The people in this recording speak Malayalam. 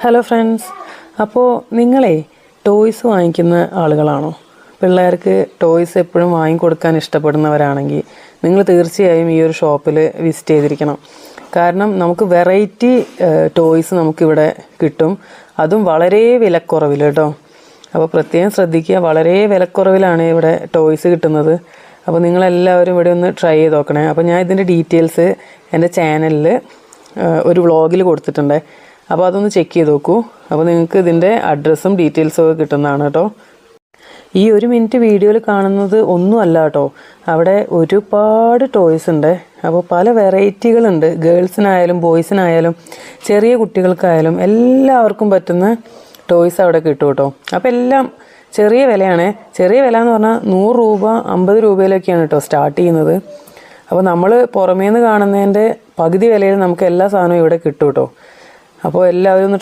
ഹലോ ഫ്രണ്ട്സ്, അപ്പോൾ നിങ്ങളെ ടോയ്സ് വാങ്ങിക്കുന്ന ആളുകളാണോ? പിള്ളേർക്ക് ടോയ്സ് എപ്പോഴും വാങ്ങിക്കൊടുക്കാൻ ഇഷ്ടപ്പെടുന്നവരാണെങ്കിൽ നിങ്ങൾ തീർച്ചയായും ഈ ഒരു ഷോപ്പിൽ വിസിറ്റ് ചെയ്തിരിക്കണം. കാരണം നമുക്ക് വെറൈറ്റി ടോയ്സ് നമുക്കിവിടെ കിട്ടും, അതും വളരെ വിലക്കുറവിൽ കേട്ടോ. അപ്പോൾ പ്രത്യേകം ശ്രദ്ധിക്കുക, വളരെ വിലക്കുറവിലാണ് ഇവിടെ ടോയ്സ് കിട്ടുന്നത്. അപ്പോൾ നിങ്ങളെല്ലാവരും ഇവിടെ ഒന്ന് ട്രൈ ചെയ്ത് നോക്കണേ. അപ്പോൾ ഞാൻ ഇതിൻ്റെ ഡീറ്റെയിൽസ് എൻ്റെ ചാനലിൽ ഒരു വ്ളോഗിൽ കൊടുത്തിട്ടുണ്ട്. അപ്പോൾ അതൊന്ന് ചെക്ക് ചെയ്ത് നോക്കൂ. അപ്പോൾ നിങ്ങൾക്ക് ഇതിൻ്റെ അഡ്രസ്സും ഡീറ്റെയിൽസും ഒക്കെ കിട്ടുന്നതാണ് കേട്ടോ. ഈ 1 മിനിറ്റ് വീഡിയോയിൽ കാണുന്നത് ഒന്നുമല്ല കേട്ടോ, അവിടെ ഒരുപാട് ടോയ്സ് ഉണ്ട്. അപ്പോൾ പല വെറൈറ്റികളുണ്ട്, ഗേൾസിനായാലും ബോയ്സിനായാലും ചെറിയ കുട്ടികൾക്കായാലും എല്ലാവർക്കും പറ്റുന്ന ടോയ്സ് അവിടെ കിട്ടും കേട്ടോ. അപ്പോൾ എല്ലാം ചെറിയ വിലയാണ്. ചെറിയ വില എന്ന് പറഞ്ഞാൽ 100 രൂപ 50 രൂപയിലൊക്കെയാണ് കേട്ടോ സ്റ്റാർട്ട് ചെയ്യുന്നത്. അപ്പോൾ നമ്മൾ പുറമേ നിന്ന് കാണുന്നതിൻ്റെ പകുതി വിലയിൽ നമുക്ക് എല്ലാ സാധനവും ഇവിടെ കിട്ടും കേട്ടോ. അപ്പോൾ എല്ലാവരും ഒന്ന്